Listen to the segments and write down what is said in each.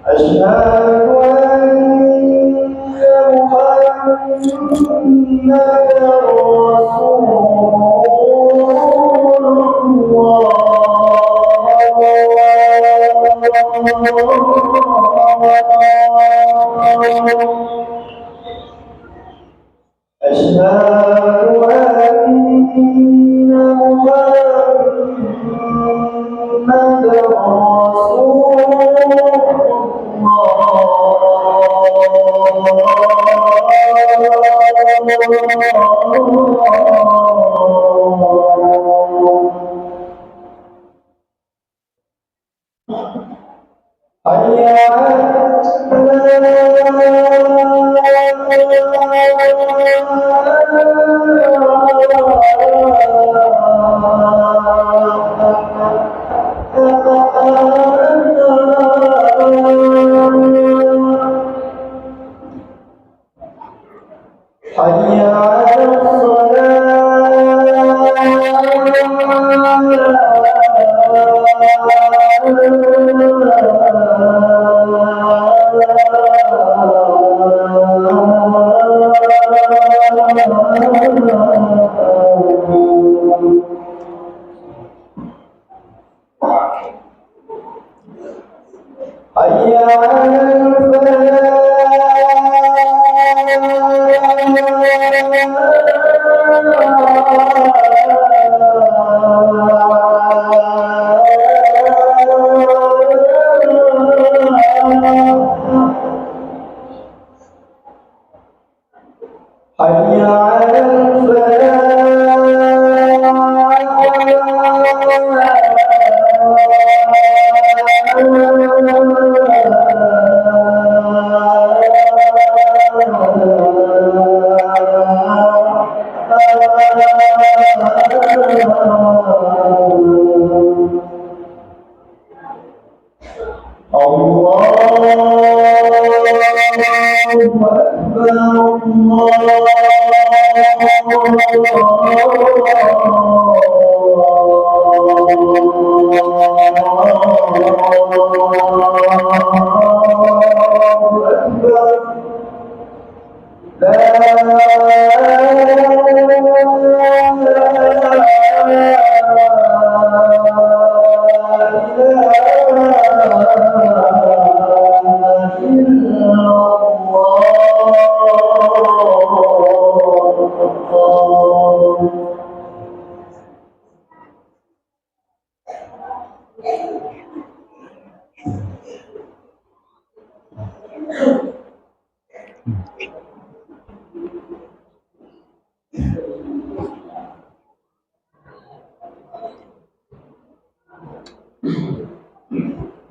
أشهد أن محمدا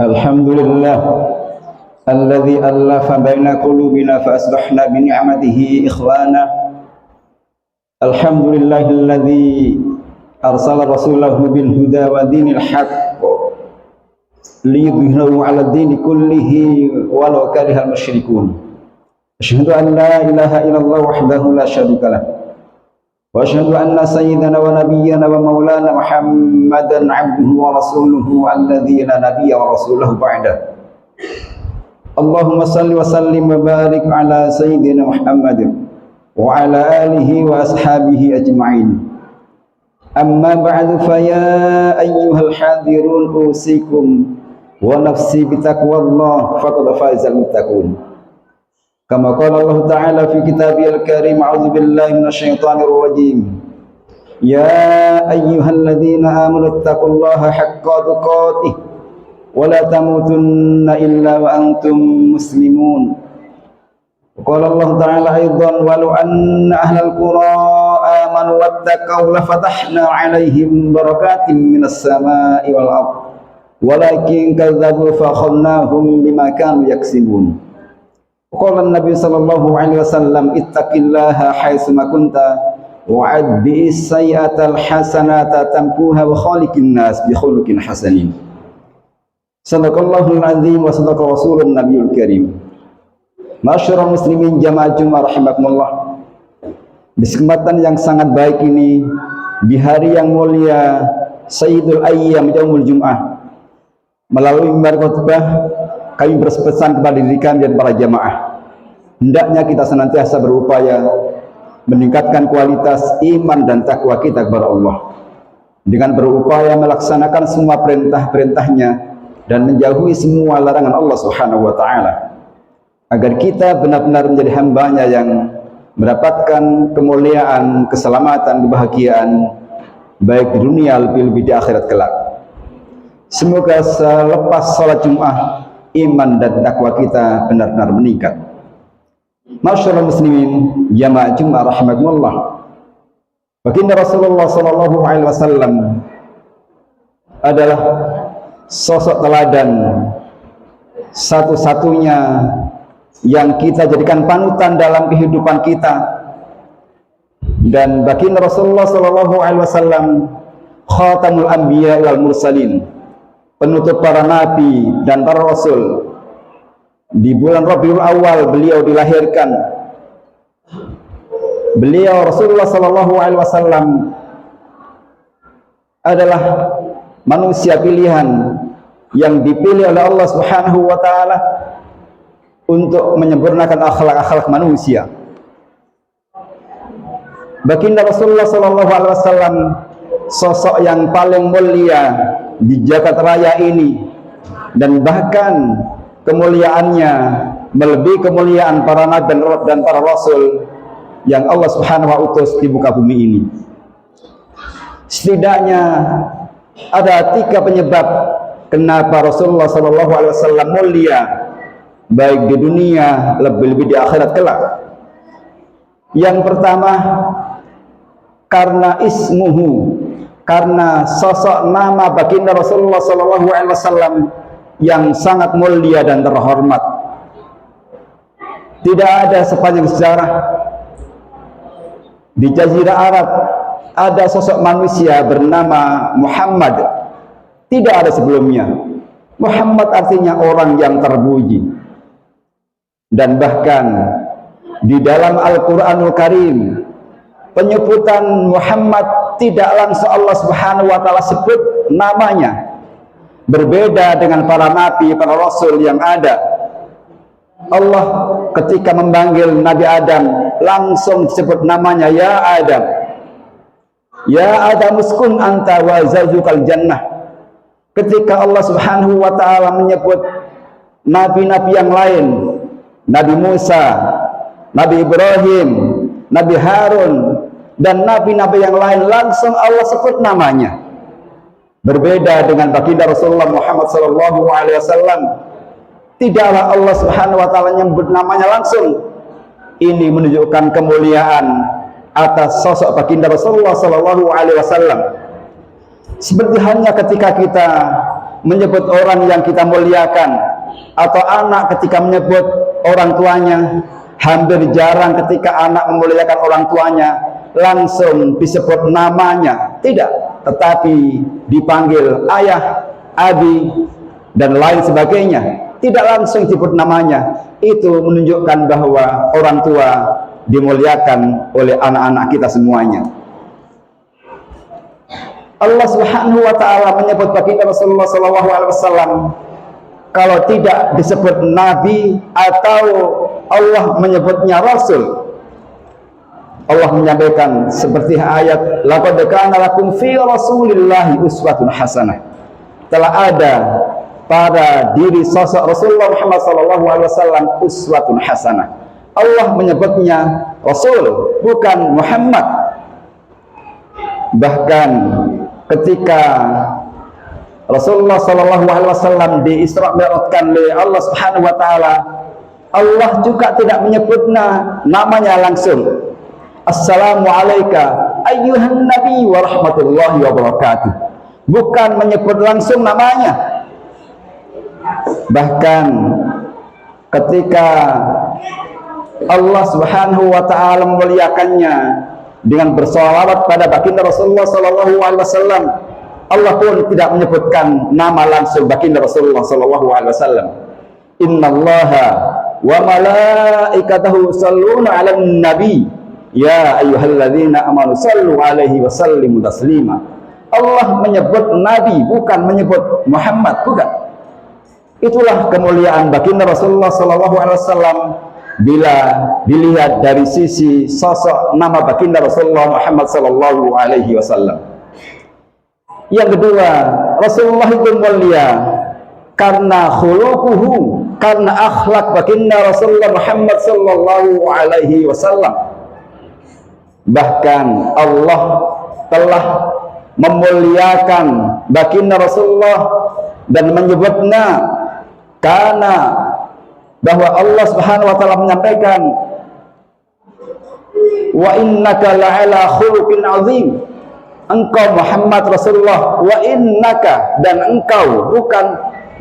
Alhamdulillah alladzi allafa baina qulubina fa asbahna bi ni'matihi ikhwana. Alhamdulillahilladzi arsala rasulahu bil huda wa dinil haqq liyudhhirahu 'ala ad-dini kullihi walau karihal musyrikun. Asyhadu an la ilaha illallah wahdahu la syarika lah. Wa asyhadu anna sayyidana wa nabiyyana wa maulana Muhammadan 'abduhu wa rasuluhu alladzi la nabiyya wa rasuluhu ba'da. Allahumma salli wa sallim wa barik ala sayyidina Muhammadin wa ala alihi wa ashabihi ajma'in. Amma ba'du fa ya ayyuhal hadirun usikum wa nafsi bitaqwallah faqad fazal muttaqun. Kama qala Allah Ta'ala fi kitabihil karim, a'udzu billahi minasyaitonir rajim. Ya ayyuhalladzina amanu taqullaha haqqa tuqatih wa la tamutunna illa wa antum muslimun. Qala Allah Ta'ala aidan, walau anna ahlal qura amanu wattaqaw la fatahna 'alaihim barakatin minas sama'i wal ardh walakin kadzdzabu fa akhadnahum bima kanu yaksibun. Qala Nabi sallallahu alaihi wasallam, ittaqillaha haitsu ma kunta wa'ad bi'is sayyi'atal hasanata tamkuha wa khaliqin nas bi khuluqin hasanin. Sadaqallahul azim wa sadaqa rasulun nabiyul karim. Masyarul muslimin jamaah Jumat rahimakumullah. Di kesempatan yang sangat baik ini, di hari yang mulia Sayyidul Ayyam Yaumul Jum'ah, melalui mimbar khutbah kami berpesan kepada diri kami dan para jamaah, hendaknya kita senantiasa berupaya meningkatkan kualitas iman dan takwa kita kepada Allah dengan berupaya melaksanakan semua perintah-perintahnya dan menjauhi semua larangan Allah Subhanahu wa taala, agar kita benar-benar menjadi hambanya yang mendapatkan kemuliaan, keselamatan, kebahagiaan baik di dunia lebih-lebih di akhirat kelak. Semoga selepas salat Jumat iman dan takwa kita benar-benar meningkat. Masyaallah muslimin, jamaah Jumat rahimakumullah. Baginda Rasulullah sallallahu alaihi wasallam adalah sosok teladan satu-satunya yang kita jadikan panutan dalam kehidupan kita. Dan baginda Rasulullah sallallahu alaihi wasallam khatamul anbiya wal mursalin, penutup para nabi dan para rasul. Di bulan Rabiul Awal beliau dilahirkan. Beliau Rasulullah sallallahu alaihi wasallam adalah manusia pilihan yang dipilih oleh Allah Subhanahu wa taala untuk menyempurnakan akhlak-akhlak manusia. Baginda Rasulullah sallallahu alaihi wasallam sosok yang paling mulia di jagat raya ini, dan bahkan kemuliaannya melebihi kemuliaan para nabi dan para rasul yang Allah Subhanahu wa taala utus di muka bumi ini. Setidaknya ada 3 penyebab kenapa Rasulullah sallallahu alaihi wasallam mulia baik di dunia lebih-lebih di akhirat kelak. Yang pertama, karena ismuhu, karena sosok nama baginda Rasulullah sallallahu alaihi wasallam yang sangat mulia dan terhormat. Tidak ada sepanjang sejarah di Jazirah Arab ada sosok manusia bernama Muhammad. Tidak ada sebelumnya. Muhammad artinya orang yang terpuji. Dan bahkan di dalam Al-Quranul Karim penyebutan Muhammad tidak langsung Allah Subhanahu wa taala sebut namanya. Berbeda dengan para nabi, para rasul yang ada. Allah ketika memanggil Nabi Adam langsung disebut namanya, ya Adam. Ya Adam uskun anta wa zawjukal jannah. Ketika Allah Subhanahu wa taala menyebut nabi-nabi yang lain, Nabi Musa, Nabi Ibrahim, Nabi Harun, dan nabi-nabi yang lain langsung Allah sebut namanya. Berbeda dengan baginda Rasulullah Muhammad sallallahu alaihi wasallam, tidaklah Allah Subhanahu wa taala menyebut namanya langsung. Ini menunjukkan kemuliaan atas sosok baginda Rasulullah sallallahu alaihi wasallam. Seperti halnya ketika kita menyebut orang yang kita muliakan, atau anak ketika menyebut orang tuanya, hampir jarang ketika anak memuliakan orang tuanya langsung disebut namanya, tidak, tetapi dipanggil ayah, abi, dan lain sebagainya, tidak langsung disebut namanya. Itu menunjukkan bahwa orang tua dimuliakan oleh anak-anak kita semuanya. Allah Subhanahu wa taala menyebut baginda Rasulullah sallallahu alaihi wasallam kalau tidak disebut nabi atau Allah menyebutnya rasul. Allah menyampaikan seperti ayat laqad kana lakum fi rasulillahi uswatun hasanah. Telah ada pada diri sosok Rasulullah Muhammad sallallahu alaihi wasallam uswatun hasanah. Allah menyebutnya rasul, bukan Muhammad. Bahkan ketika Rasulullah sallallahu alaihi wasallam di Isra Mi'rajkan oleh Allah Subhanahu wa taala, Allah juga tidak menyebutnya namanya langsung. Assalamu alayka ayyuhan nabi wa rahmatullahi wa barakatuh. Bukan menyebut langsung namanya. Bahkan ketika Allah Subhanahu wa taala memuliakannya dengan bersolawat pada baginda Rasulullah sallallahu alaihi wasallam, Allah pun tidak menyebutkan nama langsung baginda Rasulullah sallallahu alaihi wasallam. Innallaha wa malaikatahu yusholluna 'alan nabi ya ayyuhalladzina amanu shallu 'alaihi wa sallimu taslima. Allah menyebut nabi, bukan menyebut Muhammad, bukan. Itulah kemuliaan baginda Rasulullah sallallahu alaihi wasallam bila dilihat dari sisi sosok nama baginda Rasulullah Muhammad sallallahu alaihi wasallam. Yang kedua, Rasulullah itu mulia karena khuluquhu, karena akhlak baginda Rasulullah Muhammad sallallahu alaihi wasallam. Bahkan Allah telah memuliakan baginda Rasulullah dan menyebutnya karena bahwa Allah Subhanahu wa taala menyampaikan, wa innaka la'ala khuluqin azim. Engkau Muhammad Rasulullah, wa innaka, dan engkau, bukan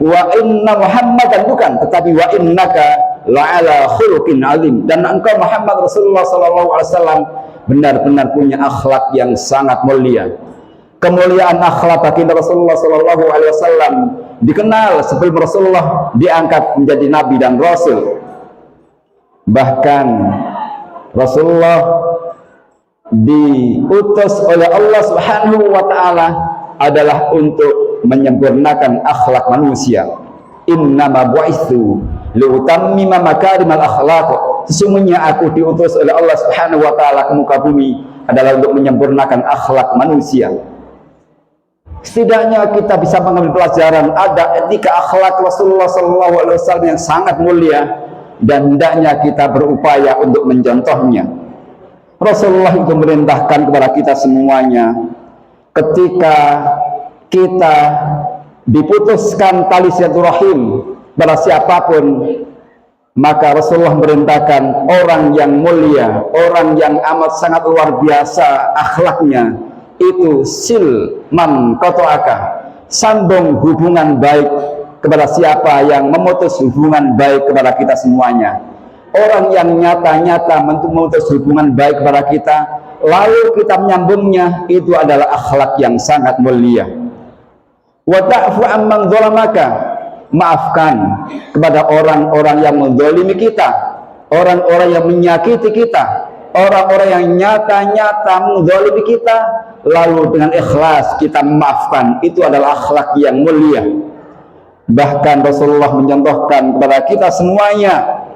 wa inna Muhammadan, bukan, tetapi wa innaka la'ala khuluqin azim, dan engkau Muhammad Rasulullah sallallahu alaihi wasallam benar-benar punya akhlak yang sangat mulia. Kemuliaan akhlak baginda Rasulullah sallallahu alaihi wasallam dikenal sebelum Rasulullah diangkat menjadi nabi dan rasul. Bahkan Rasulullah diutus oleh Allah Subhanahu wa taala adalah untuk menyempurnakan akhlak manusia. Innama bu'itsu liutammima makarimal akhlaq. Sesungguhnya aku diutus oleh Allah Subhanahu wa taala ke muka bumi adalah untuk menyempurnakan akhlak manusia. Setidaknya kita bisa mengambil pelajaran ada etika akhlak Rasulullah SAW yang sangat mulia, dan hendaknya kita berupaya untuk mencontohnya. Rasulullah itu merintahkan kepada kita semuanya, ketika kita diputuskan tali silaturahim pada siapapun, maka Rasulullah merintahkan orang yang mulia, orang yang amat sangat luar biasa akhlaknya, itu sil man qata'aka, sambung hubungan baik kepada siapa yang memutus hubungan baik kepada kita semuanya. Orang yang nyata-nyata memutus hubungan baik kepada kita, lalu kita menyambungnya, itu adalah akhlak yang sangat mulia. Wa ta'fu amman zalamaka, maafkan kepada orang-orang yang menzalimi kita, orang-orang yang menyakiti kita, orang-orang yang nyata-nyata menzalimi kita, lalu dengan ikhlas kita memaafkan, itu adalah akhlak yang mulia. Bahkan Rasulullah mencontohkan kepada kita semuanya,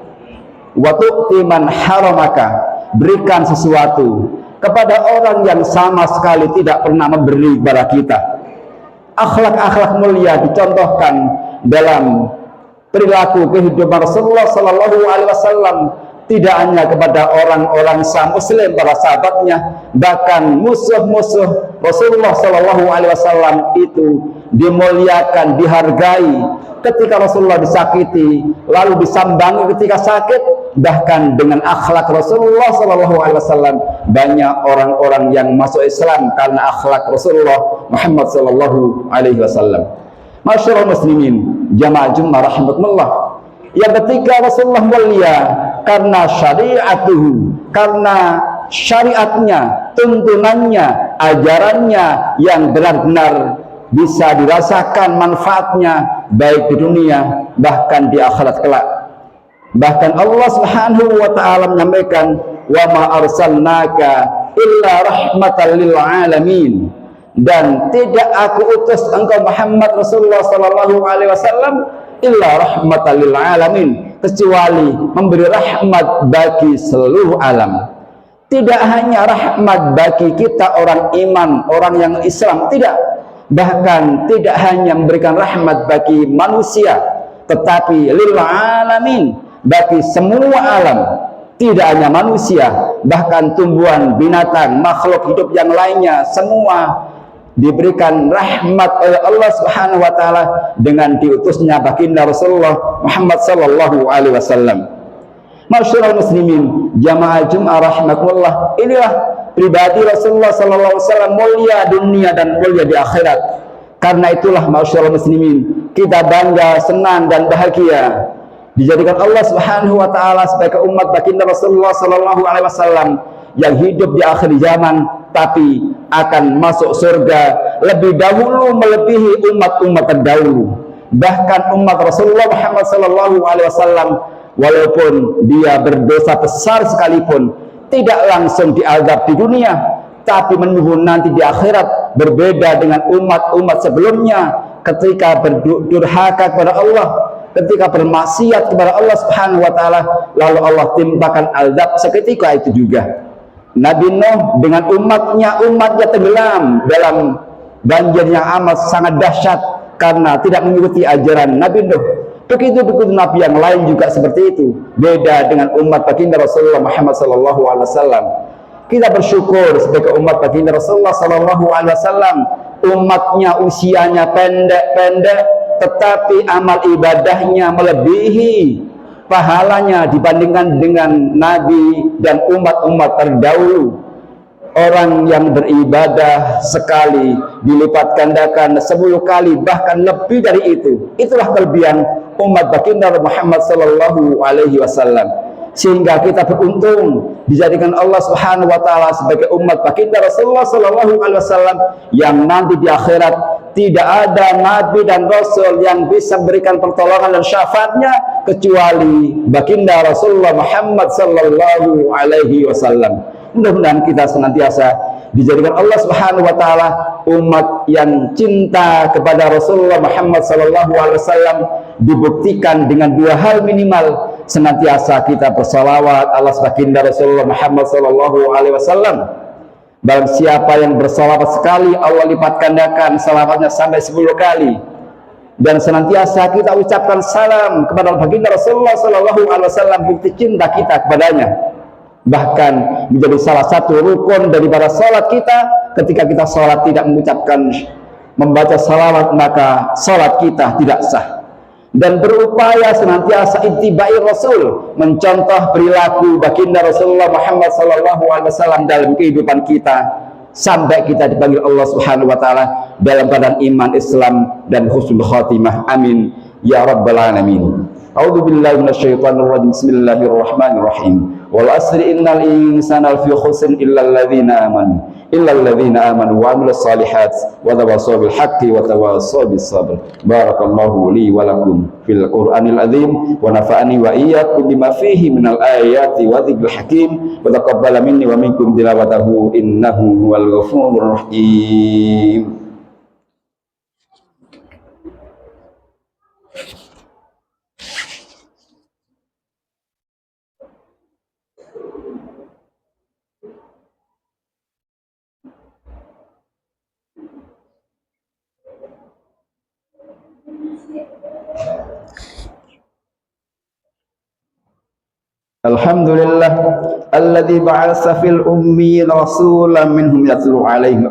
wa tu'ti man haramaka, berikan sesuatu kepada orang yang sama sekali tidak pernah memberi kepada kita. Akhlak-akhlak mulia dicontohkan dalam perilaku kehidupan Rasulullah sallallahu alaihi wasallam, tidak hanya kepada orang-orang muslim, para sahabatnya, bahkan musuh-musuh Rasulullah sallallahu alaihi wasallam itu dimuliakan, dihargai. Ketika Rasulullah disakiti, lalu disambangi ketika sakit. Bahkan dengan akhlak Rasulullah sallallahu alaihi wasallam, banyak orang-orang yang masuk Islam karena akhlak Rasulullah Muhammad sallallahu alaihi wasallam. Masyarul muslimin, jamaah Jumat rahimakumullah, yang ketika Rasulullah mulia karena syariatuhu, karena syariatnya, tuntunannya, ajarannya yang benar-benar bisa dirasakan manfaatnya baik di dunia bahkan di akhirat kelak. Bahkan Allah Subhanahu wa taala menyampaikan, wa ma arsalnaka illa rahmatan lil alamin, dan tidak aku utus engkau Muhammad Rasulullah sallallahu alaihi wasallam illa rahmatan lil alamin, kecuali memberi rahmat bagi seluruh alam. Tidak hanya rahmat bagi kita orang iman, orang yang Islam, tidak. Bahkan tidak hanya memberikan rahmat bagi manusia, tetapi lil alamin, bagi semua alam. Tidak hanya manusia, bahkan tumbuhan, binatang, makhluk hidup yang lainnya, semua diberikan rahmat oleh Allah Subhanahu wa taala dengan diutusnya baginda Rasulullah Muhammad sallallahu alaihi wasallam. Masyarul muslimin, jamaah Jumat rahimakumullah, inilah pribadi Rasulullah sallallahu alaihi wasallam, mulia dunia dan mulia di akhirat. Karena itulah masyarul muslimin, kita bangga, senang dan bahagia dijadikan Allah Subhanahu wa taala sebagai umat baginda Rasulullah sallallahu alaihi wasallam yang hidup di akhir zaman, tapi akan masuk surga lebih dahulu melebihi umat-umat terdahulu. Bahkan umat Rasulullah Muhammad sallallahu alaihi wasallam, walaupun dia berdosa besar sekalipun, tidak langsung diazab di dunia, tapi menunggu nanti di akhirat. Berbeda dengan umat-umat sebelumnya ketika berdurhaka kepada Allah, ketika bermaksiat kepada Allah Subhanahu wa taala, lalu Allah timpakan azab seketika itu juga. Nabi Nuh dengan umatnya tenggelam dalam banjir yang amat sangat dahsyat karena tidak mengikuti ajaran Nabi Nuh. Begitu nabi yang lain juga seperti itu. Beda dengan umat baginda Rasulullah Muhammad sallallahu alaihi wasallam. Kita bersyukur sebagai umat baginda Rasulullah sallallahu alaihi wasallam, umatnya usianya pendek-pendek tetapi amal ibadahnya melebihi pahalanya dibandingkan dengan nabi dan umat-umat terdahulu. Orang yang beribadah sekali dilipat gandakan 10 kali, bahkan lebih dari itu. Itulah kelebihan umat baginda Muhammad sallallahu alaihi wasallam. Sehingga kita beruntung dijadikan Allah Subhanahu wa taala sebagai umat baginda Rasulullah sallallahu alaihi wasallam yang nanti di akhirat tidak ada nabi dan rasul yang bisa memberikan pertolongan dan syafaatnya kecuali baginda Rasulullah Muhammad sallallahu alaihi wasallam. Mudah-mudahan kita senantiasa dijadikan Allah Subhanahu wa taala umat yang cinta kepada Rasulullah Muhammad sallallahu alaihi wasallam, dibuktikan dengan 2 hal minimal. Senantiasa kita bersalawat atas baginda Rasulullah Muhammad sallallahu alaihi wasallam. Barang siapa yang bersalawat sekali, Allah lipat gandakan salawatnya sampai 10 kali. Dan senantiasa kita ucapkan salam kepada baginda Rasulullah sallallahu alaihi wasallam, bukti cinta kita kepadanya. Bahkan menjadi salah satu rukun daripada salat kita. Ketika kita salat tidak mengucapkan, membaca salawat, maka salat kita tidak sah. Dan berupaya senantiasa ittibai Rasul, mencontoh perilaku baginda Rasulullah Muhammad sallallahu alaihi wasallam dalam kehidupan kita sampai kita dipanggil Allah Subhanahu wa taala dalam keadaan iman, Islam dan husnul khatimah. Amin ya rabbal alamin. A'udzu billahi minasyaitonir rajim. Bismillahirrahmanirrahim. Wal asri innal insana lafi khusrin illa alladzina amanu wa amilus solihat wa tawassaw bil haqqi wa tawassaw bis sabr. Barakallahu li wa lakum fil Qur'anil azim wa nafa'ani wa iyyakum bima fihi minal ayati wa dzikril hakim wa taqabbala minni wa minkum tilawatahu innahu huwal ghafurur rahim. Alhamdulillah alladzi ba'atsa fil ummiyin rasulan minhum yatlu 'alaihim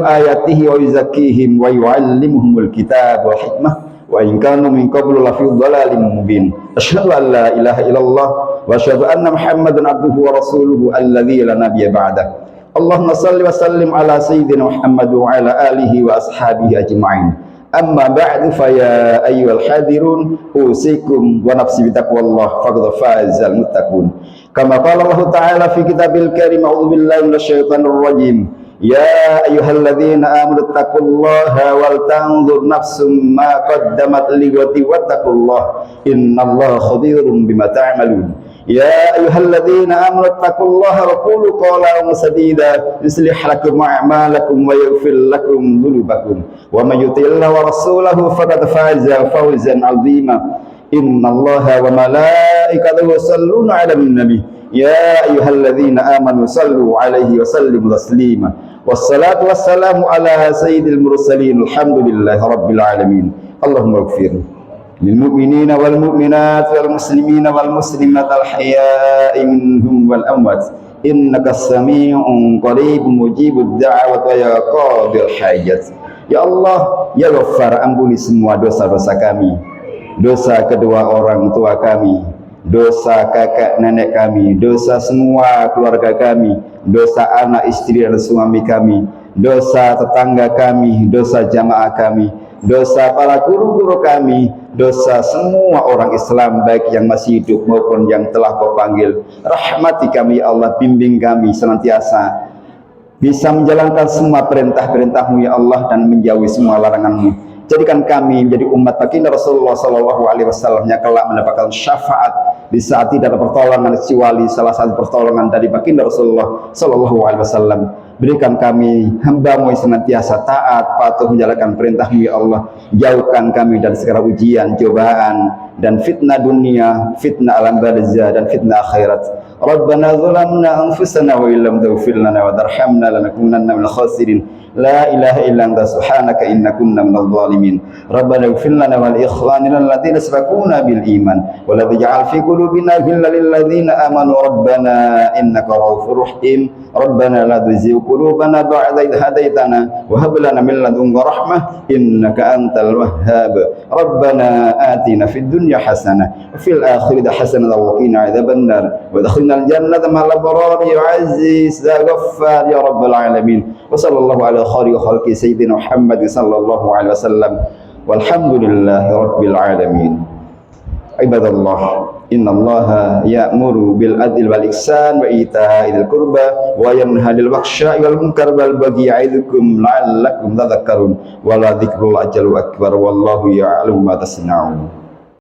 ayatihi wa yuzakkihim wa yu'allimuhumul kitaba wal hikmah wa in kanu min qablu lafi dhalalin mubin. Asyhadu an la ilaha illallah wa asyhadu anna Muhammadan abduhu wa rasuluhu alladzi la nabiyya ba'dah. Allahumma shalli wa sallim ala sayyidina Muhammad wa ala alihi wa ashabihi ajma'in. Amma ba'du fa ya ayyuhal hadirun usikum wa nafsi bitaqwallah faqad fazal muttaqun. Kama qala Allah ta'ala fi kitabil karim, a'udzu billahi minasyaitonir rajim. Ya ayyuhalladzina amanu taqullaha wal tanzur nafsum ma qaddamat lighati wattaqullaha innallaha khabirum bima ta'malun. Ya ayyuhalladzina amanu taqullaha wa qulu qawlan sadida yuslih lakum a'malakum wa yaghfir lakum dhunubakum wa may yuti'illah wa rasulahu faqad faza fawzan 'azima. Innallaha wa malaikatahu yusalluna 'alan nabi ya ayyuhalladzina amanu sallu 'alaihi wa sallimu taslima. Wassalatu wassalamu ala sayyidil mursalin alhamdulillahi rabbil alamin. Allahumma ighfir lil mu'minina wal mu'minat wal muslimina wal muslimat al ahya'i minhum wal amwat innaka sami'un qaribun mujibud da'wat wa ya qadil hajat. Ya Allah, ya Ghaffar, ampuni semua dosa-dosa kami, dosa kedua orang tua kami, dosa kakak nenek kami, dosa semua keluarga kami, dosa anak istri dan suami kami, dosa tetangga kami, dosa jamaah kami, dosa para guru-guru kami, dosa semua orang Islam baik yang masih hidup maupun yang telah Kau panggil. Rahmati kami ya Allah, bimbing kami senantiasa bisa menjalankan semua perintah-perintah-Mu ya Allah dan menjauhi semua larangan-Mu. Jadikan kami menjadi umat baginda Rasulullah sallallahu alaihi wasallam yang kelak mendapatkan syafaat di saat tidak ada pertolongan kecuali salah satu pertolongan dari baginda Rasulullah sallallahu alaihi wasallam. Berikan kami hamba-Mu yang senantiasa taat, patuh menjalankan perintah-Mu ya Allah. Jauhkan kami dari segala ujian, cobaan dan fitnah dunia, fitnah alam barzah dan fitnah akhirat. Rabbana zalamna anfusana wa illam taghfir lana wa tarhamna lanakunanna minal khasirin. La ilaha illa anta subhanaka inna kunna minadh dhalimin. Rabbana ighfir lana wa li ikhwanina alladhina sabaquna bil iman wa la taj'al fi qulubina ghillan lil ladzina amanu rabbana innaka ra'ufur rahim. Rabbana la tuzigh qulubana ba'da idh hadaytana wa hab lana min ladunka rahmah innaka antal wahhab. Rabbana atina fid dunya hasanah wa fil akhirati hasanah wa qina adzabannar wa adkhilna al jannata ma'al abrar ya aziz ya ghaffar ya rabbal alamin. Wa sallallahu ala khairi khalqi sayyidina Muhammad sallallahu alaihi wasallam walhamdulillahi rabbil alamin. Ibadallah, innallaha ya'muru bil adli wal ihsan wa ita'i dzil qurba wa yanha 'anil fahsya'i wal munkar wal baghi ya'idukum la'allakum tadhakkarun wa la dzikrullahi akbar wallahu ya'lamu ma tasna'un.